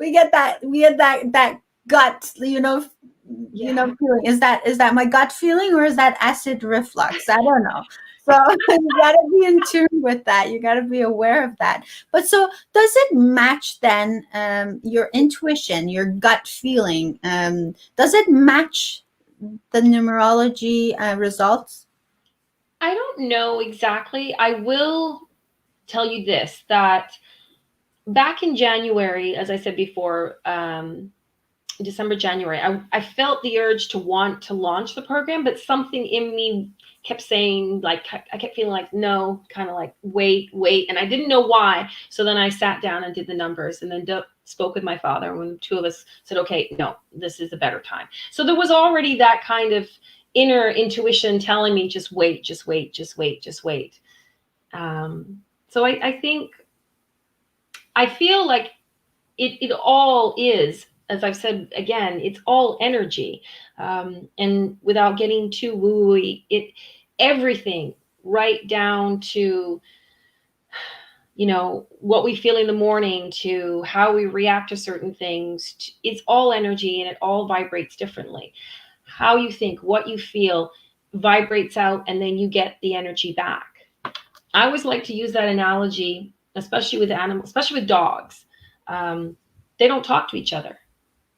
We get that gut, feeling. Is that my gut feeling or is that acid reflux? I don't know. So you got to be in tune with that. You got to be aware of that. But so does it match then your intuition, your gut feeling? Does it match the numerology results? I don't know exactly. I will tell you this, that back in January, as I said before, December, January, I felt the urge to want to launch the program, but something in me kept saying, like, I kept feeling like, no, kind of like, wait. And I didn't know why. So then I sat down and did the numbers and then spoke with my father. And when the two of us said, okay, no, this is a better time. So there was already that kind of inner intuition telling me, just wait, just wait, just wait, just wait. So I think, I feel like it all is, as I've said again, it's all energy. And without getting too woo-y, everything right down to, what we feel in the morning to how we react to certain things, it's all energy and it all vibrates differently. How you think, what you feel vibrates out, and then you get the energy back. I always like to use that analogy, especially with animals, especially with dogs. They don't talk to each other.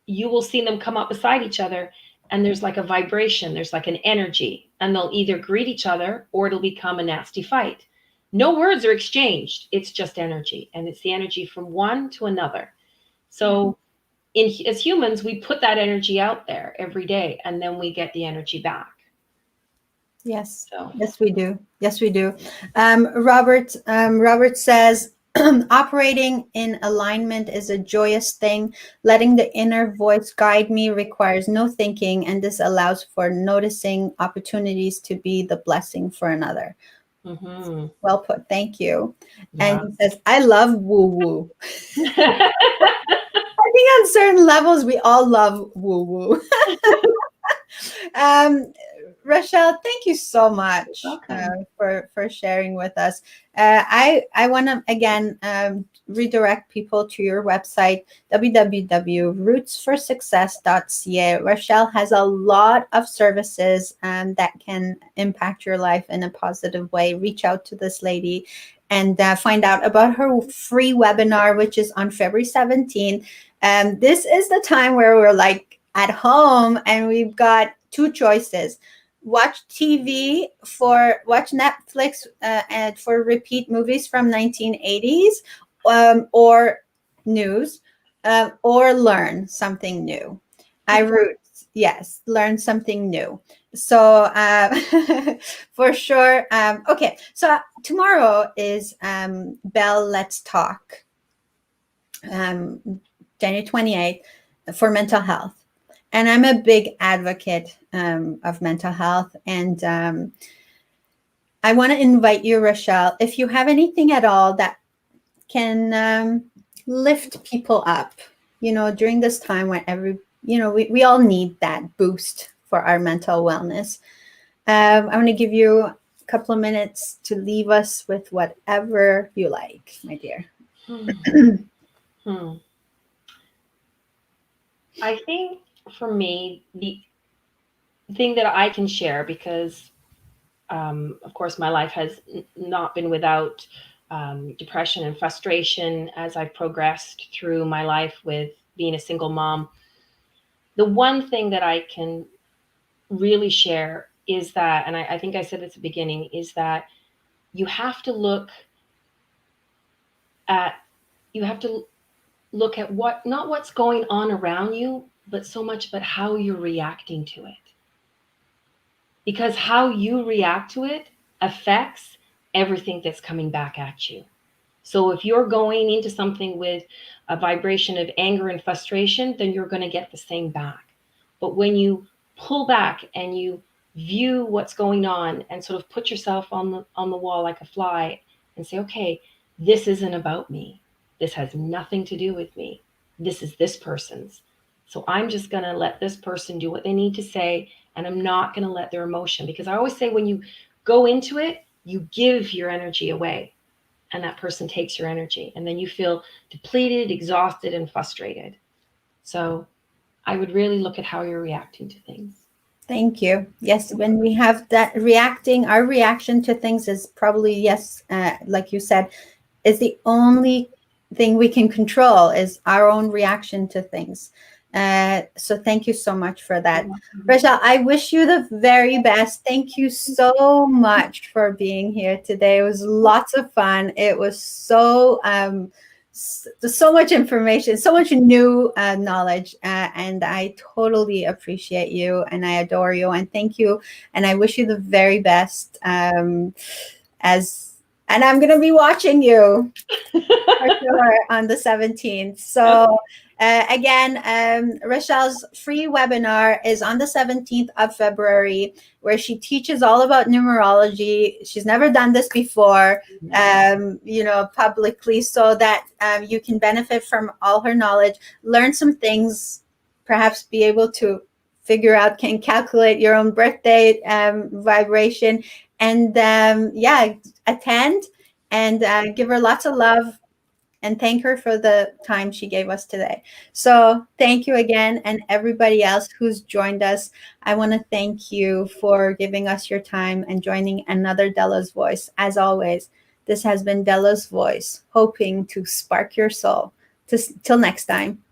You will see them come up beside each other, and there's like a vibration, there's like an energy, and they'll either greet each other or it'll become a nasty fight. No words are exchanged. It's just energy, and it's the energy from one to another. So as humans, we put that energy out there every day, and then we get the energy back. Yes. So. Yes, we do. Yes, we do. Robert says, operating in alignment is a joyous thing. Letting the inner voice guide me requires no thinking, and this allows for noticing opportunities to be the blessing for another. Mm-hmm. Well put. Thank you. Yeah. And he says, I love woo-woo. I think on certain levels, we all love woo-woo. Raschell, thank you so much for sharing with us. I want to again redirect people to your website, www.rootsforsuccess.ca. Raschell has a lot of services that can impact your life in a positive way. Reach out to this lady and find out about her free webinar, which is on February 17th. This is the time where we're like at home and we've got two choices. Watch Netflix and for repeat movies from 1980s, or news, or learn something new. Yes, learn something new. So for sure. Okay, so tomorrow is Bell Let's Talk, January 28th, for mental health. And I'm a big advocate of mental health. And I want to invite you, Raschell, if you have anything at all that can lift people up, during this time when we all need that boost for our mental wellness. I'm going to give you a couple of minutes to leave us with whatever you like, my dear. I think for me, the thing that I can share, because of course my life has not been without depression and frustration as I've progressed through my life with being a single mom. The one thing that I can really share is that, and I think I said at the beginning, is that you have to look at not what's going on around you, but so much about how you're reacting to it. Because how you react to it affects everything that's coming back at you. So if you're going into something with a vibration of anger and frustration, then you're going to get the same back. But when you pull back and you view what's going on and sort of put yourself on the wall like a fly and say, okay, this isn't about me. This has nothing to do with me. This is this person's. So I'm just going to let this person do what they need to say, and I'm not going to let their emotion, because I always say when you go into it, you give your energy away, and that person takes your energy, and then you feel depleted, exhausted, and frustrated. So I would really look at how you're reacting to things. Thank you. Yes, when we have that our reaction to things is probably, yes, like you said, is the only thing we can control, is our own reaction to things. So thank you so much for that. Raschell, I wish you the very best. Thank you so much for being here today. It was lots of fun. It was so much information, so much new knowledge, and I totally appreciate you, and I adore you, and thank you, and I wish you the very best. And I'm going to be watching you. for sure on the 17th. So again, Rachelle's free webinar is on the 17th of February, where she teaches all about numerology. She's never done this before, publicly, so that you can benefit from all her knowledge, learn some things, perhaps be able to figure out, can calculate your own birthday vibration, and attend and give her lots of love and thank her for the time she gave us today. So thank you again. And everybody else who's joined us, I want to thank you for giving us your time and joining another Dela's Voice. As always, this has been Dela's Voice, hoping to spark your soul. Till next time.